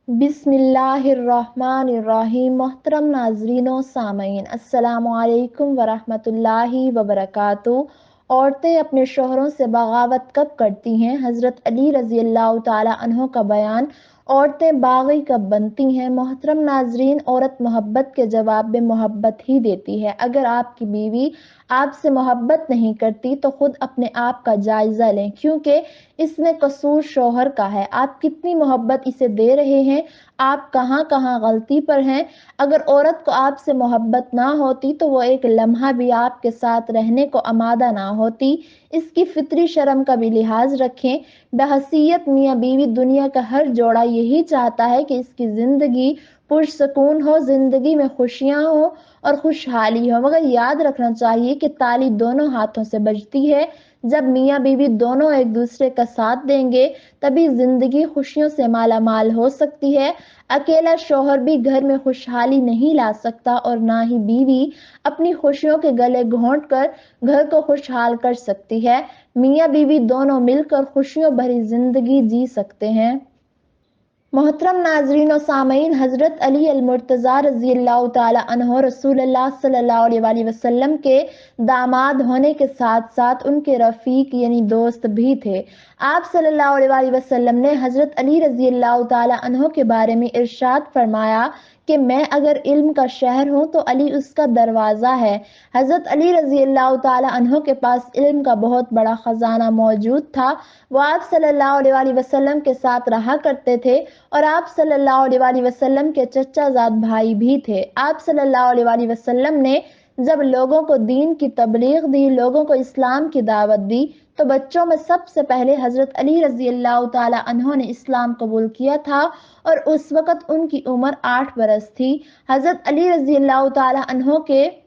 बिस्मिल्लाहिर्रहमानिर्रहीम। मोहतरम नाजरीन व सामीन, अस्सलामु अलैकुम वरहमतुल्लाहि वबरकातुहू। औरतें अपने शोहरों से बगावत कब करती हैं? हज़रत अली रज़ी अल्लाह तआला अन्हो का बयान। औरतें बागी कब बनती हैं? मोहतरम नाजरीन, औरत मोहब्बत के जवाब में मोहब्बत ही देती है। अगर आपकी बीवी आपसे मोहब्बत नहीं करती तो खुद अपने आप का जायजा लें, क्योंकि इसमें कसूर शौहर का है। आप कितनी मोहब्बत इसे दे रहे हैं, आप कहाँ कहाँ गलती पर हैं। अगर औरत को आपसे मोहब्बत ना होती तो वो एक लम्हा भी आपके साथ रहने को आमादा ना होती। इसकी फितरी शर्म का भी लिहाज रखें। बहसीयत मियाँ बीवी दुनिया का हर जोड़ा यही चाहता है कि इसकी जिंदगी पुरसकून हो, जिंदगी में खुशियाँ हो और खुशहाली हो। मगर याद रखना चाहिए कि ताली दोनों हाथों से बजती है। जब मियाँ बीवी दोनों एक दूसरे का साथ देंगे तभी जिंदगी खुशियों से माला माल हो सकती है। अकेला शौहर भी घर में खुशहाली नहीं ला सकता और ना ही बीवी अपनी खुशियों के गले घोंट कर घर को खुशहाल कर सकती है। मियाँ बीवी दोनों मिलकर खुशियों भरी जिंदगी जी सकते हैं। मोहतरम नाजरीन और सामीन, हज़रत अली अल-मुर्तज़ा रज़ियल्लाहु ताला अन्हो रसूलुल्लाह सल्लल्लाहु अलैहि वसल्लम के दामाद होने के साथ साथ उनके रफ़ीक यानी दोस्त भी थे। आप सल्लल्लाहु अलैहि वसल्लम ने हज़रत अली रज़ियल्लाहु ताला अन्हो के बारे में इरशाद फरमाया कि मैं अगर इल्म का शहर हूँ तो अली उसका दरवाज़ा है। हज़रत अली रज़ियल्लाहु ताला अन्हो के पास इल्म का बहुत बड़ा खजाना मौजूद था। वो आप सल्लल्लाहु अलैहि वसल्लम के साथ रहा करते थे और आप सल्लल्लाहु अलैहि वसल्लम के चचाजाद भाई भी थे। आप सल्लल्लाहु अलैहि वसल्लम ने जब लोगों को दीन की तबलीग दी, लोगों को इस्लाम की दावत दी, तो बच्चों में सबसे पहले हज़रत अली रज़ियल्लाहु ताला अन्हो ने इस्लाम कबूल किया था और उस वक़्त उनकी उम्र 8 बरस थी। हज़रत अली रज़ियल्लाहु ताला अन्हो के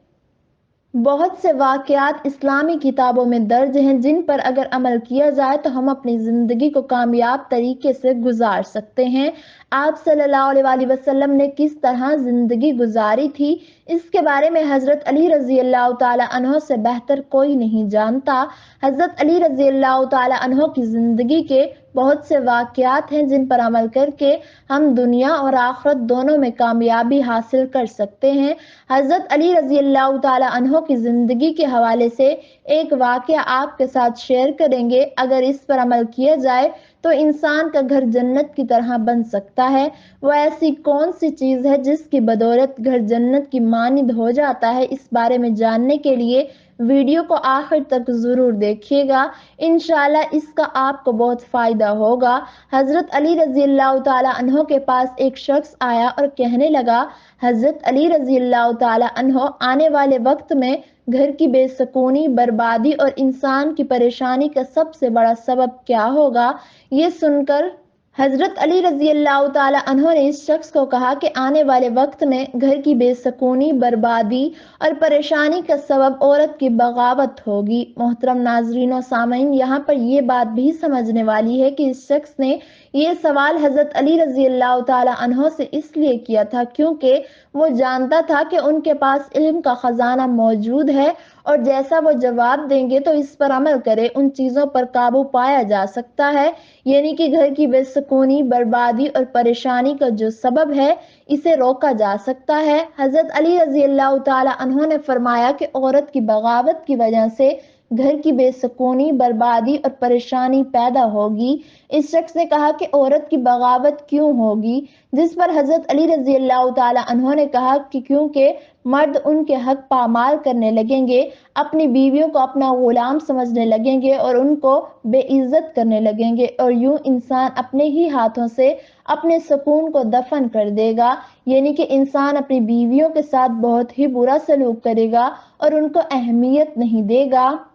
बहुत से वाक़यात इस्लामी किताबों में दर्ज हैं, जिन पर अगर अमल किया जाए तो हम अपनी ज़िंदगी को कामयाब तरीके से गुजार सकते हैं। आप सल्लल्लाहु अलैहि वसल्लम ने किस तरह ज़िंदगी गुजारी थी, इसके बारे में हज़रत अली रज़ियल्लाहु ताला अन्हो से बेहतर कोई नहीं जानता। हज़रत अली रज़ियल्लाहु ताला अन्हो की ज़िंदगी के बहुत से वाक़यात हैं जिन पर अमल करके हम दुनिया और आखिरत दोनों में कामयाबी हासिल कर सकते हैं। हज़रत अली रज़ियल्लाहु ताला अन्हो की ज़िंदगी के हवाले से एक वाक़या आपके साथ शेयर करेंगे। अगर इस पर अमल किया जाए तो इंसान का घर जन्नत की तरह बन सकता है। वो ऐसी कौन सी चीज़ है जिसकी बदौलत घर जन्नत की मानिंद हो जाता है? इस बारे में जानने के लिए वीडियो को आखिर तक ज़रूर देखिएगा। इंशाअल्लाह इसका आपको बहुत फ़ायदा होगा। हज़रत अली रज़ियल्लाहु ताला अन्हो के पास एक शख्स आया और कहने लगा, हज़रत अली रज़ियल्लाहु ताला अन्हो, आने वाले वक्त में घर की बेसुकूनी, बर्बादी और इंसान की परेशानी का सबसे बड़ा सबब क्या होगा? ये सुनकर हज़रत अली रज़ियल्लाहु ताला अन्हो ने इस शख्स को कहा कि आने वाले वक्त में घर की बेसुकूनी, बर्बादी और परेशानी का सबब औरत की बगावत होगी। मोहतरम नाज़रीन और सामीन, यहाँ पर ये बात भी समझने वाली है कि इस शख्स ने ये सवाल हज़रत अली रज़ियल्लाहु ताला अन्हो से इसलिए किया था क्योंकि वो जानता था कि उनके पास इल्म का खजाना मौजूद है और जैसा वो जवाब देंगे तो इस पर अमल करें, उन चीज़ों पर काबू पाया जा सकता है। यानी कि घर की बेसुकूनी, बर्बादी और परेशानी का जो सबब है, इसे रोका जा सकता है। हज़रत अली रज़ियल्लाहु ताला अन्हो ने फरमाया कि औरत की बगावत की वजह से घर की बेसुकूनी, बर्बादी और परेशानी पैदा होगी। इस शख्स ने कहा कि औरत की बगावत क्यों होगी? जिस पर हज़रत अली रज़ियल्लाहु ताला अन्हो ने कहा कि क्योंकि मर्द उनके हक पामाल करने लगेंगे, अपनी बीवियों को अपना गुलाम समझने लगेंगे और उनको बेइज्जत करने लगेंगे और यूं इंसान अपने ही हाथों से अपने सुकून को दफन कर देगा। यानी कि इंसान अपनी बीवियों के साथ बहुत ही बुरा सलूक करेगा और उनको अहमियत नहीं देगा।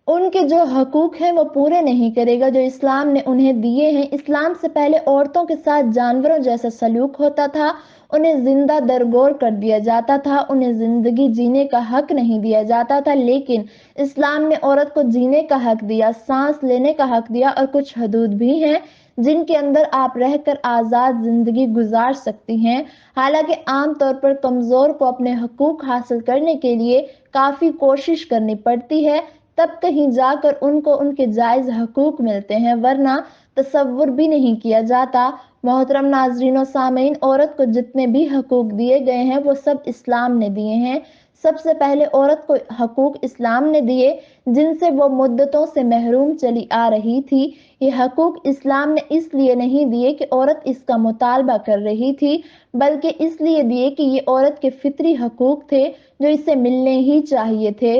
उनके जो हकूक हैं वो पूरे नहीं करेगा जो इस्लाम ने उन्हें दिए हैं। इस्लाम से पहले औरतों के साथ जानवरों जैसा सलूक होता था, उन्हें जिंदा दरगोर कर दिया जाता था, उन्हें जिंदगी जीने का हक नहीं दिया जाता था। लेकिन इस्लाम ने औरत को जीने का हक दिया, सांस लेने का हक दिया और कुछ हदूद भी हैं जिनके अंदर आप रहकर आज़ाद जिंदगी गुजार सकती हैं। हालांकि आमतौर पर कमज़ोर को अपने हकूक हासिल करने के लिए काफ़ी कोशिश करनी पड़ती है। तब कहीं जाकर उनको उनके जायज़ हकूक मिलते हैं, वरना तसव्वुर भी नहीं किया जाता। मोहतरम नाज़रीन और सामीन, औरत को जितने भी हकूक दिए गए हैं वो सब इस्लाम ने दिए हैं। सबसे पहले औरत को हकूक इस्लाम ने दिए जिनसे वो मुद्दतों से महरूम चली आ रही थी। ये हकूक इस्लाम ने इसलिए नहीं दिए कि औरत इसका मुतालबा कर रही थी, बल्कि इसलिए दिए कि ये औरत के फितरी हकूक थे जो इसे मिलने ही चाहिए थे।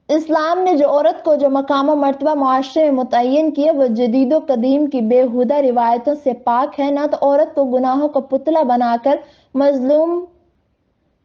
इस्लाम ने जो औरत को जो मकाम और मर्तबा मुआशरे में मुतय्यन किया वो जदीदो कदीम की बेहुदा रिवायतों से पाक है। ना तो औरत को गुनाहों का पुतला बनाकर मजलूम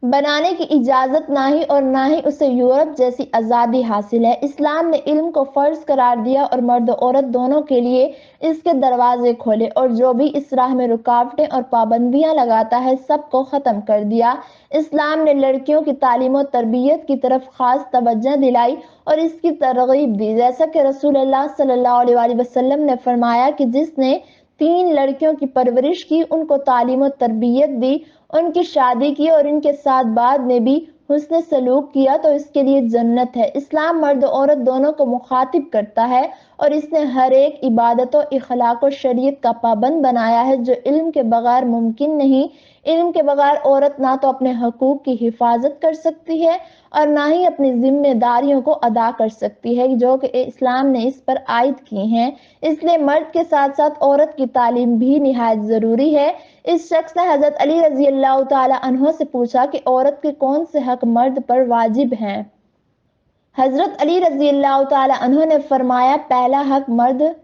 बनाने की इजाजत ना ही और ना ही उसे यूरोप जैसी आज़ादी हासिल है। इस्लाम ने इल्म को फर्ज करार दिया और मर्द औरत दोनों के लिए इसके दरवाजे खोले, और जो भी इस राह में रुकावटें और पाबंदियां लगाता है सबको ख़त्म कर दिया। इस्लाम ने लड़कियों की तालीम और तरबियत की तरफ खास तवज्जो दिलाई और इसकी तरगीब दी, जैसा कि रसूलुल्लाह सल्लल्लाहु अलैहि वसल्लम ने फरमाया कि जिसने 3 लड़कियों की परवरिश की, उनको तालीम और तरबियत दी, उनकी शादी की और इनके साथ बाद में भी हुस्न सलूक किया तो इसके लिए जन्नत है। इस्लाम मर्द औरत दोनों को मुखातिब करता है और इसने हर एक इबादत और इखलाक और शरीयत का पाबंद बनाया है जो इल्म के बगैर मुमकिन नहीं। इल्म के बगैर औरत ना तो अपने हकूक की हिफाजत कर सकती है और ना ही अपनी जिम्मेदारियों को अदा कर सकती है जो कि इस्लाम ने इस पर आयद की हैं। इसलिए मर्द के साथ साथ औरत की तालीम भी निहायत ज़रूरी है। इस शख्स ने हजरत अली रजी अल्लाह तआला अन्हो से पूछा कि औरत के कौन से हक मर्द पर वाजिब हैं। हजरत अली रजी अल्लाह तआला अन्हो ने फरमाया, पहला हक मर्द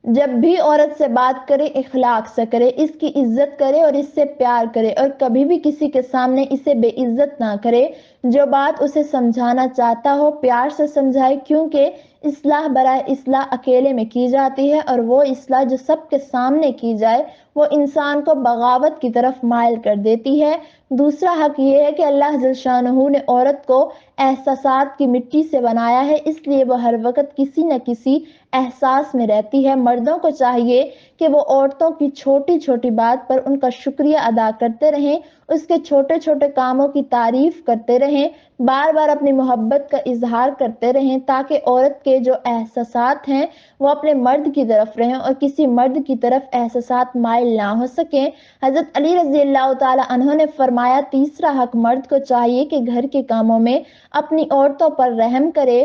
जब भी औरत से बात करे इखलाक से करे, इसकी इज्जत करे और इससे प्यार करे और कभी भी किसी के सामने इसे बेइज्जत ना करे। जो बात उसे समझाना चाहता हो प्यार से समझाए, क्योंकि इस्लाह बराए इस्लाह अकेले में की जाती है और वो इस्लाह जो सबके सामने की जाए वो इंसान को बगावत की तरफ माइल कर देती है। दूसरा हक ये है कि अल्लाह जल शानहू ने औरत को एहसासात की मिट्टी से बनाया है, इसलिए वो हर वक्त किसी न किसी एहसास में रहती है। मर्दों को चाहिए कि वो औरतों की छोटी छोटी बात पर उनका शुक्रिया अदा करते रहें, उसके छोटे छोटे कामों की तारीफ करते रहें, बार बार अपनी मोहब्बत का इजहार करते रहें, ताकि औरत के जो एहसासात हैं वो अपने मर्द की तरफ रहें और किसी मर्द की तरफ एहसासात माइल ना हो सके। हजरत अली रजी अल्लाह तआला अन्हो ने फरमाया, तीसरा हक मर्द को चाहिए कि घर के कामों में अपनी औरतों पर रहम करे,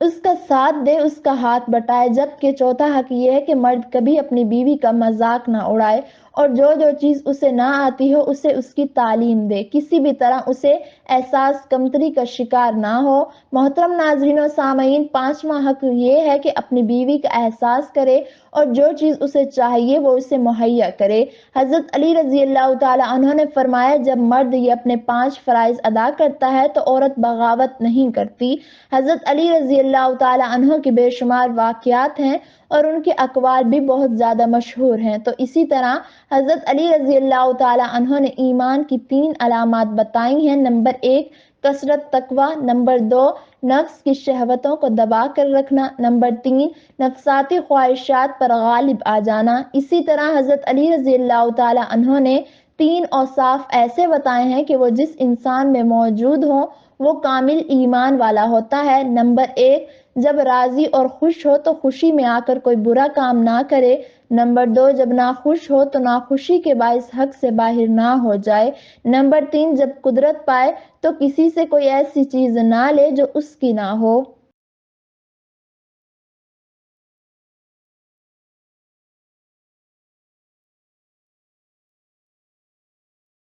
उसका साथ दे, उसका हाथ बटाए। जबकि चौथा हक ये है कि मर्द कभी अपनी बीवी का मजाक ना उड़ाए और जो जो चीज उसे ना आती हो उसे उसकी तालीम दे, किसी भी तरह उसे एहसास कमतरी का शिकार ना हो। मोहतरम नाजरीन और सामईन, पांचवा हक ये है कि अपनी बीवी का एहसास करे और जो चीज उसे चाहिए वो उसे मुहैया करे। हजरत अली रजी अल्लाह तआला अन्हो ने फरमाया, जब मर्द ये अपने 5 फराइज अदा करता है तो औरत बगावत नहीं करती। हजरत अली रजी अल्लाह तआला अन्हो के बेशुमार वाक़यात हैं और उनके अक़वाल भी बहुत ज़्यादा मशहूर हैं। तो इसी तरह हजरत अली रजी अल्लाह तआला अन्हो ने ईमान की 3 अलामात बताई हैं। नंबर 1 कसरत तकवा, नंबर 2 नफ्स की शहवतों को दबा कर रखना, नंबर 3 नफसाती ख्वाहिशात पर गालिब आ जाना। इसी तरह हजरत अली रजी अल्लाह तआला अन्हो ने 3 औसाफ ऐसे बताए हैं कि वो जिस इंसान में मौजूद हो वो कामिल ईमान वाला होता है। नंबर 1 जब राजी और खुश हो तो खुशी में आकर कोई बुरा काम ना करे। नंबर 2 जब नाखुश हो तो नाखुशी के बाइस हक से बाहर ना हो जाए। नंबर 3 जब कुदरत पाए तो किसी से कोई ऐसी चीज ना ले जो उसकी ना हो।